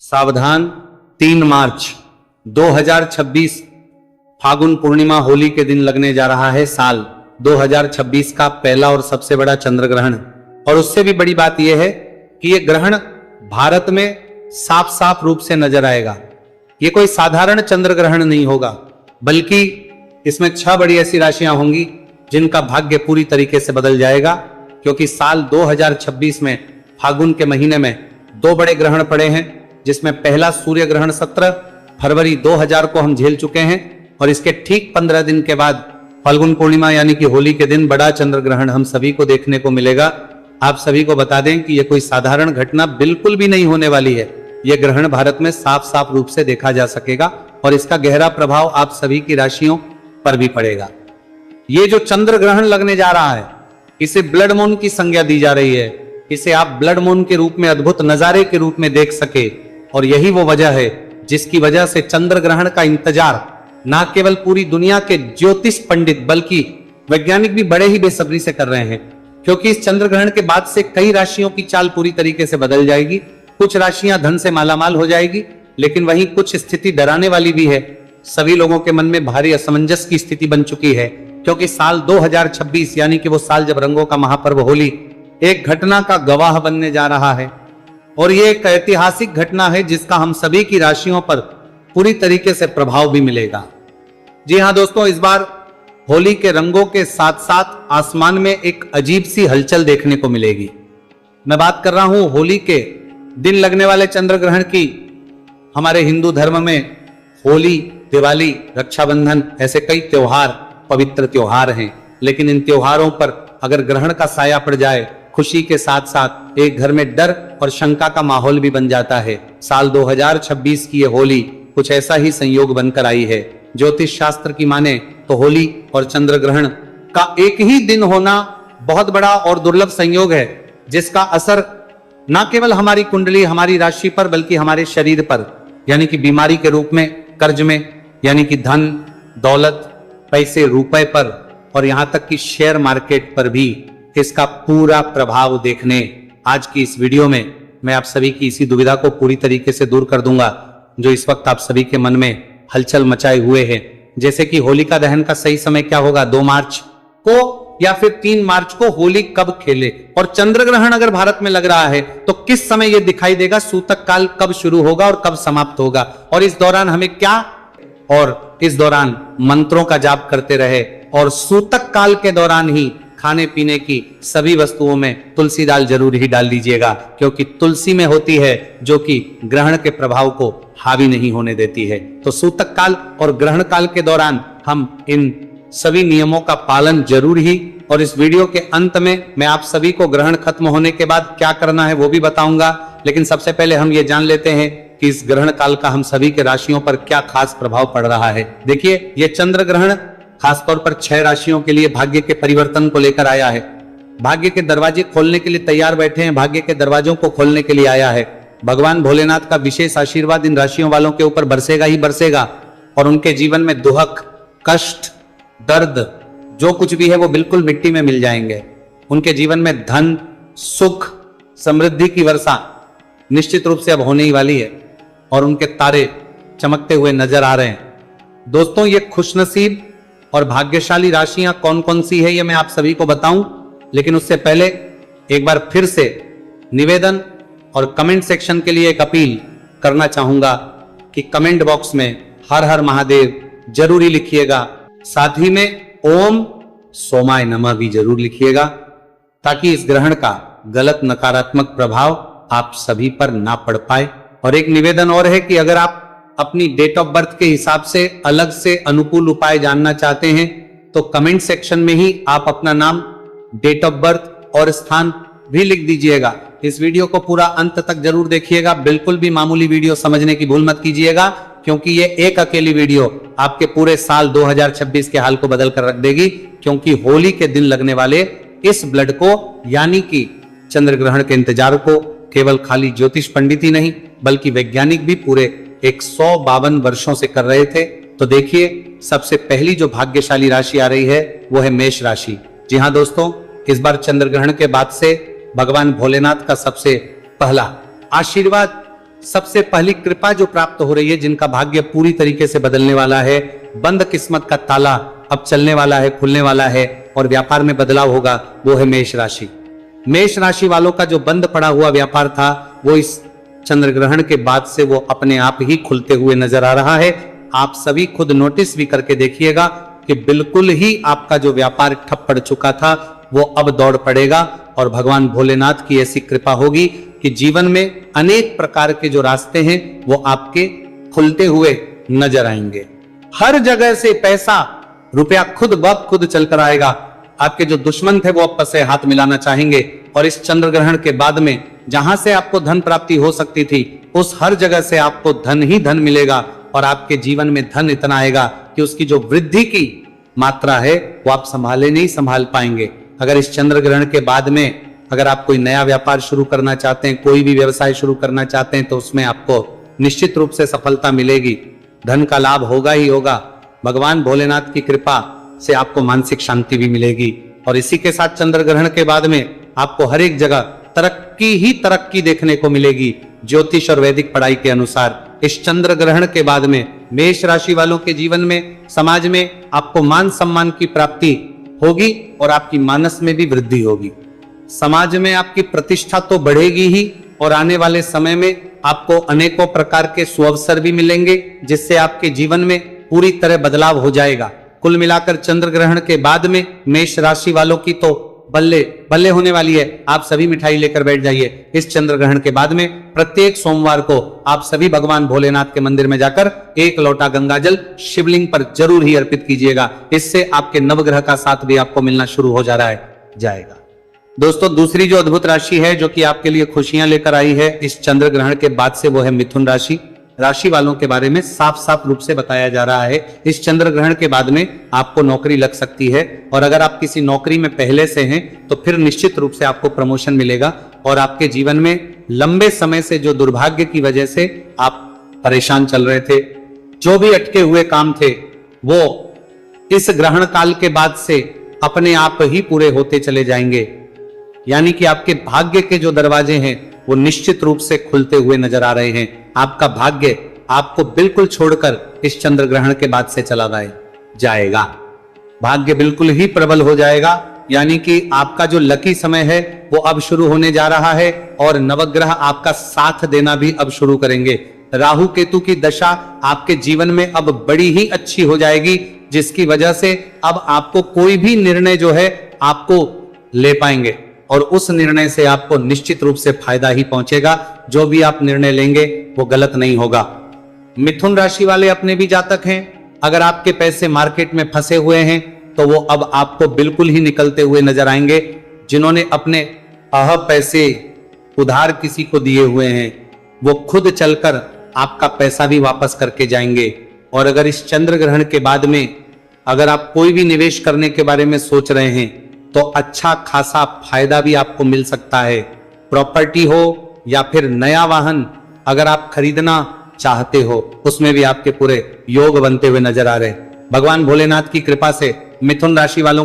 सावधान, 3 मार्च 2026 फागुन पूर्णिमा होली के दिन लगने जा रहा है साल 2026 का पहला और सबसे बड़ा चंद्र ग्रहण। और उससे भी बड़ी बात यह है कि यह ग्रहण भारत में साफ साफ रूप से नजर आएगा। यह कोई साधारण चंद्र ग्रहण नहीं होगा, बल्कि इसमें 6 बड़ी ऐसी राशियां होंगी जिनका भाग्य पूरी तरीके से बदल जाएगा, क्योंकि साल 2026 में फागुन के महीने में 2 बड़े ग्रहण पड़े हैं, जिसमें पहला सूर्य ग्रहण 17 फरवरी 2000 को हम झेल चुके हैं, और इसके ठीक 15 दिन के बाद फाल्गुन पूर्णिमा यानी कि होली के दिन बड़ा चंद्र ग्रहण हम सभी को देखने को मिलेगा। आप सभी को बता दें कि यह कोई साधारण घटना बिल्कुल भी नहीं होने वाली है। यह ग्रहण भारत में साफ साफ रूप से देखा जा सकेगा और इसका गहरा प्रभाव आप सभी की राशियों पर भी पड़ेगा। ये जो चंद्र ग्रहण लगने जा रहा है, इसे ब्लड मून की संज्ञा दी जा रही है। इसे आप ब्लड मून के रूप में, अद्भुत नजारे के रूप में देख सके, और यही वो वजह है जिसकी वजह से चंद्र ग्रहण का इंतजार ना केवल पूरी दुनिया के ज्योतिष पंडित बल्कि वैज्ञानिक भी बड़े ही बेसब्री से कर रहे हैं, क्योंकि इस चंद्र ग्रहण के बाद से कई राशियों की चाल पूरी तरीके से बदल जाएगी। कुछ राशियां धन से मालामाल हो जाएगी, लेकिन वहीं कुछ स्थिति डराने वाली भी है। सभी लोगों के मन में भारी असमंजस की स्थिति बन चुकी है, क्योंकि साल 2026 यानी कि वो साल जब रंगों का महापर्व होली एक घटना का गवाह बनने जा रहा है। और ये एक ऐतिहासिक घटना है जिसका हम सभी की राशियों पर पूरी तरीके से प्रभाव भी मिलेगा। जी हां दोस्तों, इस बार होली के रंगों के साथ साथ आसमान में एक अजीब सी हलचल देखने को मिलेगी। मैं बात कर रहा हूं होली के दिन लगने वाले चंद्र ग्रहण की। हमारे हिंदू धर्म में होली, दिवाली, रक्षाबंधन ऐसे कई त्योहार, पवित्र त्योहार हैं, लेकिन इन त्योहारों पर अगर ग्रहण का साया पड़ जाए, खुशी के साथ साथ एक घर में डर और शंका का माहौल भी बन जाता है। साल 2026 की ये होली कुछ ऐसा ही संयोग बनकर आई है। ज्योतिष शास्त्र की माने तो होली और चंद्र ग्रहण का एक ही दिन होना बहुत बड़ा और दुर्लभ संयोग है, जिसका असर न केवल हमारी कुंडली, हमारी राशि पर, बल्कि हमारे शरीर पर यानी कि बीमारी के रूप में, कर्ज में यानी कि धन, दौलत, पैसे, रुपए पर, और यहां तक कि शेयर मार्केट पर भी इसका पूरा प्रभाव देखने आज की इस वीडियो में मैं आप सभी की इसी दुविधा को पूरी तरीके से दूर कर दूंगा, जो इस वक्त आप सभी के मन में हलचल मचाए हुए हैं। जैसे कि होलिका दहन का सही समय क्या होगा, 2 मार्च को या फिर 3 मार्च को होली कब खेले, और चंद्र ग्रहण अगर भारत में लग रहा है तो किस समय यह दिखाई देगा, सूतक काल कब शुरू होगा और कब समाप्त होगा, और इस दौरान हमें क्या, और इस दौरान मंत्रों का जाप करते रहे, और सूतक काल के दौरान ही खाने पीने की सभी वस्तुओं में तुलसी दाल जरूर ही डाल दीजिएगा, क्योंकि तुलसी में होती है जो कि ग्रहण के प्रभाव को हावी नहीं होने देती है। तो सूतक काल और ग्रहण काल के दौरान हम इन सभी नियमों का पालन जरूर ही, और इस वीडियो के अंत में मैं आप सभी को ग्रहण खत्म होने के बाद क्या करना है वो भी बताऊंगा। लेकिन सबसे पहले हम ये जान लेते हैं कि इस ग्रहण काल का हम सभी के राशियों पर क्या खास प्रभाव पड़ रहा है। देखिए, ये चंद्र ग्रहण खासतौर पर 6 राशियों के लिए भाग्य के परिवर्तन को लेकर आया है। भाग्य के दरवाजे खोलने के लिए तैयार बैठे हैं, भाग्य के दरवाजों को खोलने के लिए आया है। भगवान भोलेनाथ का विशेष आशीर्वाद इन राशियों वालों के ऊपर बरसेगा ही बरसेगा, और उनके जीवन में दुहक, कष्ट, दर्द जो कुछ भी है वो बिल्कुल मिट्टी में मिल जाएंगे। उनके जीवन में धन, सुख, समृद्धि की वर्षा निश्चित रूप से अब होने ही वाली है, और उनके तारे चमकते हुए नजर आ रहे हैं। दोस्तों, ये खुशनसीब और भाग्यशाली राशियां कौन कौन सी है ये मैं आप सभी को बताऊं, लेकिन उससे पहले एक बार फिर से निवेदन और कमेंट सेक्शन के लिए एक अपील करना चाहूंगा कि कमेंट बॉक्स में हर हर महादेव जरूरी लिखिएगा, साथ ही में ओम सोमाय नमः भी जरूर लिखिएगा, ताकि इस ग्रहण का गलत नकारात्मक प्रभाव आप सभी पर ना पड़ पाए। और एक निवेदन और है कि अगर आप अपनी डेट ऑफ बर्थ के हिसाब से अलग से अनुकूल उपाय जानना चाहते हैं तो कमेंट सेक्शन में ही आप अपना नाम, डेट ऑफ बर्थ और स्थान भी लिख दीजिएगा। इस वीडियो को पूरा अंत तक जरूर देखिएगा, बिल्कुल भी मामूली वीडियो समझने की भूल मत कीजिएगा, क्योंकि ये एक अकेली वीडियो आपके पूरे साल 2026 के हाल को बदल कर रख देगी। क्योंकि होली के दिन लगने वाले इस ब्लड को यानी कि चंद्र ग्रहण के इंतजार को केवल खाली ज्योतिष पंडित ही नहीं बल्कि वैज्ञानिक भी पूरे 152 वर्षों से कर रहे थे। तो देखिए, सबसे पहली जो भाग्यशाली राशि आ रही है वो है मेष राशि। जी हां दोस्तों, इस बार चंद्र ग्रहण के बाद से भगवान भोलेनाथ का सबसे पहला आशीर्वाद सबसे पहली कृपा जो प्राप्त हो रही है, जिनका भाग्य पूरी तरीके से बदलने वाला है, बंद किस्मत का ताला अब चलने वाला है, खुलने वाला है और व्यापार में बदलाव होगा, वो है मेष राशि। मेष राशि वालों का जो बंद पड़ा हुआ व्यापार था, वो इस चंद्र ग्रहण के बाद से वो अपने आप ही खुलते हुए नजर आ रहा है। आप सभी खुद नोटिस भी करके देखिएगा कि बिल्कुल ही आपका जो व्यापार ठप पड़ चुका था, वो अब दौड़ पड़ेगा और भगवान भोलेनाथ की ऐसी कृपा होगी कि जीवन में अनेक प्रकार के जो रास्ते हैं वो आपके खुलते हुए नजर आएंगे। हर जगह से पैसा रुपया खुद ब खुद चलकर आएगा। आपके जो दुश्मन थे वो आपस से हाथ मिलाना चाहेंगे और इस चंद्र ग्रहण के बाद में जहां से आपको धन प्राप्ति हो सकती थी, उस हर जगह से आपको धन ही धन मिलेगा और आपके जीवन में धन इतना आएगा कि उसकी जो वृद्धि की मात्रा है वो आप संभाले नहीं संभाल पाएंगे। अगर इस चंद्र ग्रहण के बाद में अगर आप कोई नया व्यापार शुरू करना चाहते हैं, कोई भी व्यवसाय शुरू करना चाहते हैं, तो उसमें आपको निश्चित रूप से सफलता मिलेगी, धन का लाभ होगा ही होगा। भगवान भोलेनाथ की कृपा से आपको मानसिक शांति भी मिलेगी और इसी के साथ चंद्र ग्रहण के बाद में आपको हर एक जगह तरक्की ही तरक्की देखने को मिलेगी। ज्योतिष और वैदिक पढ़ाई के अनुसार इस चंद्र ग्रहण के बाद में मेष राशि वालों के जीवन में, समाज में आपको मान सम्मान की प्राप्ति होगी और आपकी मानस में भी वृद्धि होगी। समाज में आपकी प्रतिष्ठा तो बढ़ेगी ही और आने वाले समय में आपको अनेकों प्रकार के सुअवसर भी मिलेंगे, जिससे आपके जीवन में पूरी तरह बदलाव हो जाएगा। कुल मिलाकर चंद्र ग्रहण के बाद में मेष राशि वालों की तो बल्ले बल्ले होने वाली है। आप सभी मिठाई लेकर बैठ जाइए। इस चंद्र ग्रहण के बाद में प्रत्येक सोमवार को आप सभी भगवान भोलेनाथ के मंदिर में जाकर एक लोटा गंगाजल शिवलिंग पर जरूर ही अर्पित कीजिएगा। इससे आपके नवग्रह का साथ भी आपको मिलना शुरू हो जा रहा है, जाएगा। दोस्तों, दूसरी जो अद्भुत राशि है जो कि आपके लिए खुशियां लेकर आई है इस चंद्र ग्रहण के बाद से, वो है मिथुन राशि। राशि वालों के बारे में साफ साफ रूप से बताया जा रहा है, इस चंद्र ग्रहण के बाद में आपको नौकरी लग सकती है और अगर आप किसी नौकरी में पहले से हैं तो फिर निश्चित रूप से आपको प्रमोशन मिलेगा और आपके जीवन में लंबे समय से जो दुर्भाग्य की वजह से आप परेशान चल रहे थे, जो भी अटके हुए काम थे, वो इस ग्रहण काल के बाद से अपने आप ही पूरे होते चले जाएंगे। यानी कि आपके भाग्य के जो दरवाजे हैं वो निश्चित रूप से खुलते हुए नजर आ रहे हैं। आपका भाग्य आपको बिल्कुल छोड़कर इस चंद्र ग्रहण के बाद से चला जाएगा। भाग्य बिल्कुल ही प्रबल हो जाएगा। यानी कि आपका जो लकी समय है वो अब शुरू होने जा रहा है और नवग्रह आपका साथ देना भी अब शुरू करेंगे। राहु केतु की दशा आपके जीवन में अब बड़ी ही अच्छी हो जाएगी, जिसकी वजह से अब आपको कोई भी निर्णय जो है आपको ले पाएंगे और उस निर्णय से आपको निश्चित रूप से फायदा ही पहुंचेगा। जो भी आप निर्णय लेंगे वो गलत नहीं होगा। मिथुन राशि वाले अपने भी जातक हैं। अगर आपके पैसे मार्केट में फंसे हुए हैं तो वो अब आपको बिल्कुल ही निकलते हुए नजर आएंगे। जिन्होंने अपने पैसे उधार किसी को दिए हुए हैं वो खुद चलकर आपका पैसा भी वापस करके जाएंगे। और अगर इस चंद्र ग्रहण के बाद में अगर आप कोई भी निवेश करने के बारे में सोच रहे हैं तो अच्छा खासा फायदा भी आपको मिल सकता है। प्रॉपर्टी हो या फिर नया वाहन अगर आप खरीदना चाहते हो, उसमें भी आपके पूरे योग बनते हुए नजर आ रहे हैं। भगवान भोलेनाथ की कृपा से मिथुन राशि वालों